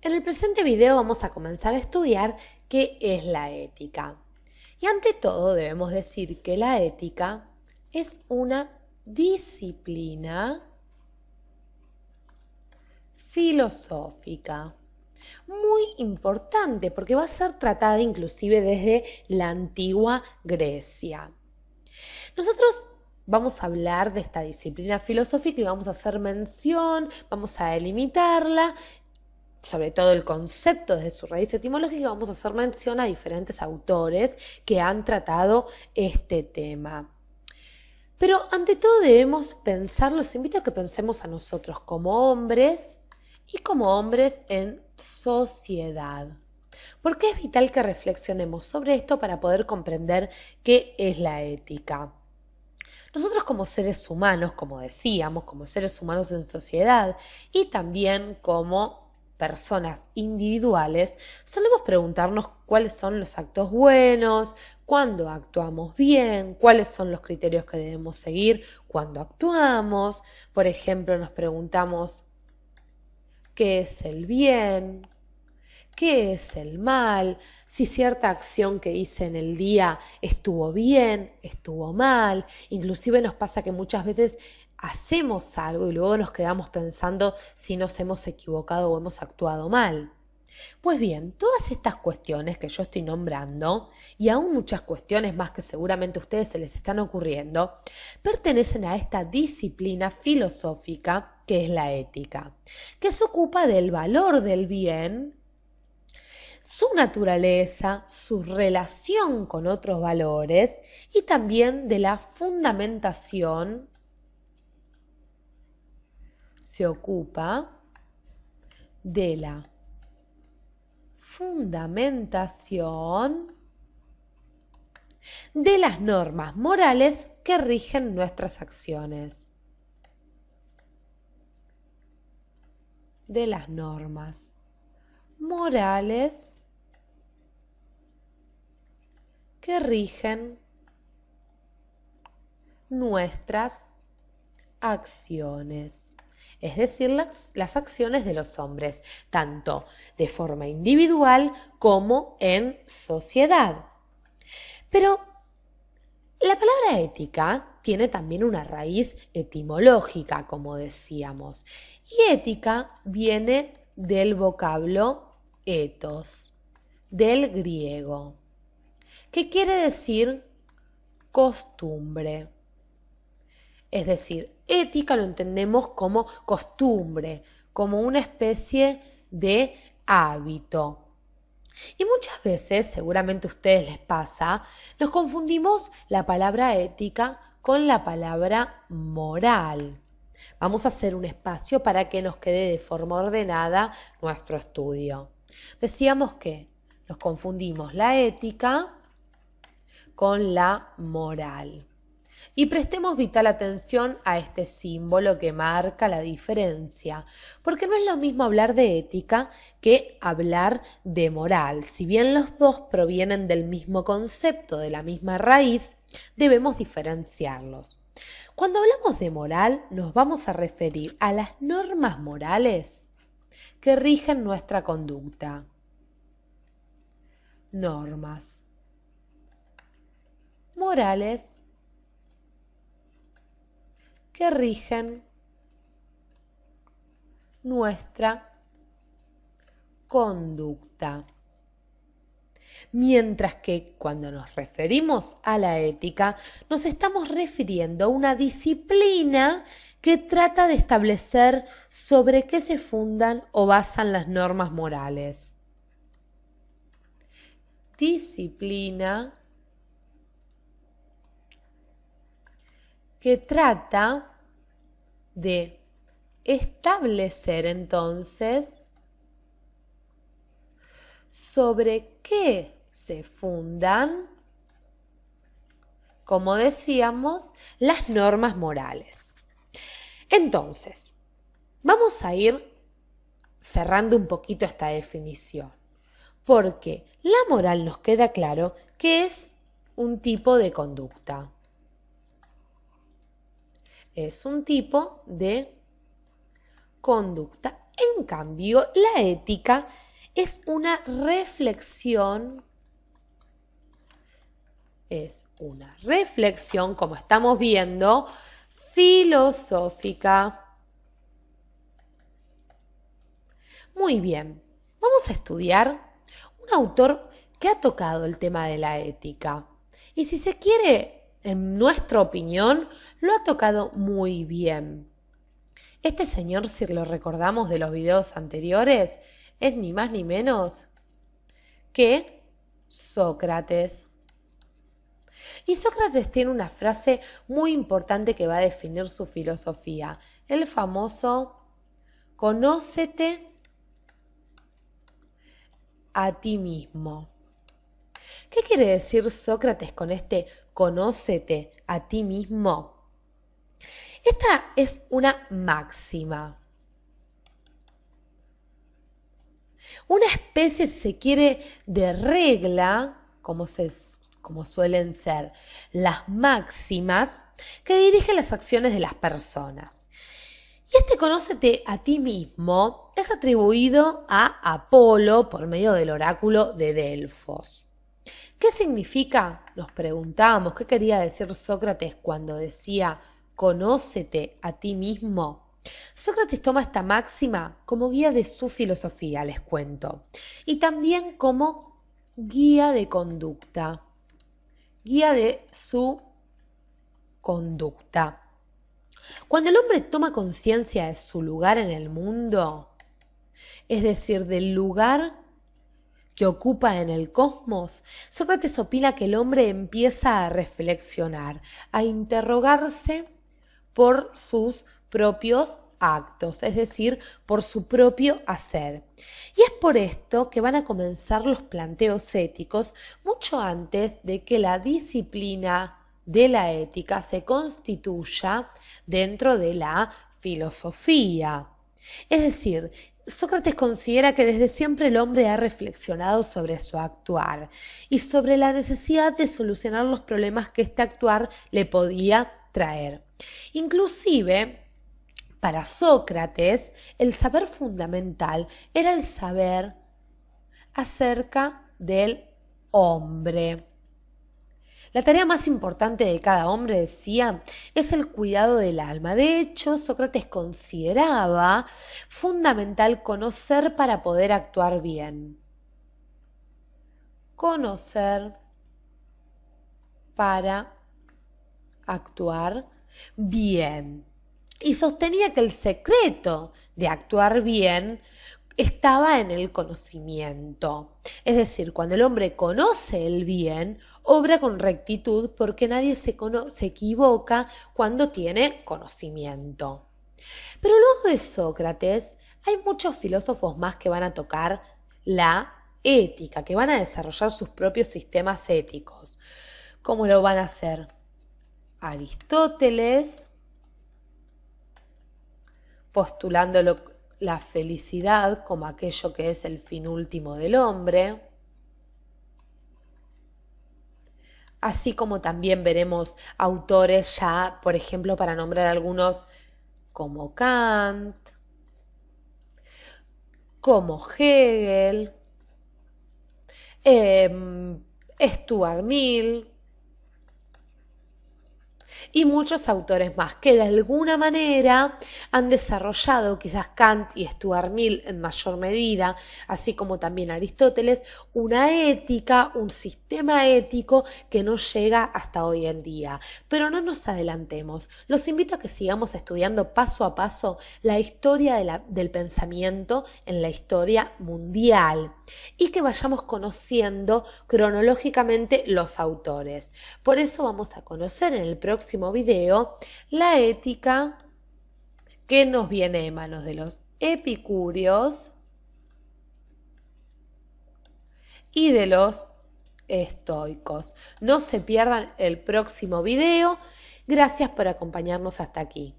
En el presente video vamos a comenzar a estudiar qué es la ética. Y ante todo debemos decir que la ética es una disciplina filosófica muy importante porque va a ser tratada inclusive desde la antigua Grecia. Nosotros vamos a hablar de esta disciplina filosófica y vamos a hacer mención, vamos a delimitarla, sobre todo el concepto desde su raíz etimológica, vamos a hacer mención a diferentes autores que han tratado este tema. Pero ante todo debemos pensar, los invito a que pensemos a nosotros como hombres y como hombres en sociedad. Porque es vital que reflexionemos sobre esto para poder comprender qué es la ética. Nosotros como seres humanos, como decíamos, como seres humanos en sociedad y también como personas individuales, solemos preguntarnos cuáles son los actos buenos, cuándo actuamos bien, cuáles son los criterios que debemos seguir cuando actuamos. Por ejemplo, nos preguntamos qué es el bien, qué es el mal, si cierta acción que hice en el día estuvo bien, estuvo mal. Inclusive nos pasa que muchas veces hacemos algo y luego nos quedamos pensando si nos hemos equivocado o hemos actuado mal. Pues bien, todas estas cuestiones que yo estoy nombrando, y aún muchas cuestiones más que seguramente a ustedes se les están ocurriendo, pertenecen a esta disciplina filosófica que es la ética, que se ocupa del valor del bien, su naturaleza, su relación con otros valores y también de la fundamentación, se ocupa de la fundamentación de las normas morales que rigen nuestras acciones. De las normas morales que rigen nuestras acciones. Es decir, las acciones de los hombres, tanto de forma individual como en sociedad. Pero la palabra ética tiene también una raíz etimológica, como decíamos, y ética viene del vocablo ethos, del griego, que quiere decir costumbre. Es decir, ética lo entendemos como costumbre, como una especie de hábito. Y muchas veces, seguramente a ustedes les pasa, nos confundimos la palabra ética con la palabra moral. Vamos a hacer un espacio para que nos quede de forma ordenada nuestro estudio. Decíamos que nos confundimos la ética con la moral. Y prestemos vital atención a este símbolo que marca la diferencia, porque no es lo mismo hablar de ética que hablar de moral. Si bien los dos provienen del mismo concepto, de la misma raíz, debemos diferenciarlos. Cuando hablamos de moral, nos vamos a referir a las normas morales que rigen nuestra conducta. Normas morales que rigen nuestra conducta. Mientras que cuando nos referimos a la ética, nos estamos refiriendo a una disciplina que trata de establecer sobre qué se fundan o basan las normas morales. Disciplina que trata de establecer entonces sobre qué se fundan, como decíamos, las normas morales. Entonces, vamos a ir cerrando un poquito esta definición, porque la moral nos queda claro que es un tipo de conducta. Es un tipo de conducta En cambio, la ética es una reflexión, como estamos viendo, filosófica. Muy bien, vamos a estudiar un autor que ha tocado el tema de la ética. Y si se quiere, en nuestra opinión, lo ha tocado muy bien. Este señor, si lo recordamos de los videos anteriores, es ni más ni menos que Sócrates. Y Sócrates tiene una frase muy importante que va a definir su filosofía, el famoso «Conócete a ti mismo». ¿Qué quiere decir Sócrates con este «conócete a ti mismo»? Esta es una máxima, una especie, si se quiere, de regla, como suelen ser las máximas, que dirigen las acciones de las personas. Y este «conócete a ti mismo» es atribuido a Apolo por medio del oráculo de Delfos. ¿Qué significa? Nos preguntamos, ¿qué quería decir Sócrates cuando decía «conócete a ti mismo»? Sócrates toma esta máxima como guía de su filosofía, les cuento, y también como guía de conducta, guía de su conducta. Cuando el hombre toma conciencia de su lugar en el mundo, es decir, del lugar que ocupa en el cosmos, Sócrates opina que el hombre empieza a reflexionar, a interrogarse por sus propios actos, es decir, por su propio hacer. Y es por esto que van a comenzar los planteos éticos mucho antes de que la disciplina de la ética se constituya dentro de la filosofía. Es decir, Sócrates considera que desde siempre el hombre ha reflexionado sobre su actuar y sobre la necesidad de solucionar los problemas que este actuar le podía traer. Inclusive, para Sócrates, el saber fundamental era el saber acerca del hombre. La tarea más importante de cada hombre, decía, es el cuidado del alma. De hecho, Sócrates consideraba fundamental conocer para poder actuar bien. Conocer para actuar bien. Y sostenía que el secreto de actuar bien estaba en el conocimiento. Es decir, cuando el hombre conoce el bien, obra con rectitud porque nadie se equivoca cuando tiene conocimiento. Pero luego de Sócrates hay muchos filósofos más que van a tocar la ética, que van a desarrollar sus propios sistemas éticos. ¿Cómo lo van a hacer? Aristóteles, postulando la felicidad como aquello que es el fin último del hombre, así como también veremos autores ya, por ejemplo, para nombrar algunos, como Kant, como Hegel, Stuart Mill, y muchos autores más que de alguna manera han desarrollado, quizás Kant y Stuart Mill en mayor medida, así como también Aristóteles, una ética, un sistema ético que no llega hasta hoy en día. Pero no nos adelantemos, los invito a que sigamos estudiando paso a paso la historia del pensamiento en la historia mundial y que vayamos conociendo cronológicamente los autores. Por eso vamos a conocer en el próximo video la ética que nos viene de manos de los epicúreos y de los estoicos. No se pierdan el próximo video. Gracias por acompañarnos hasta aquí.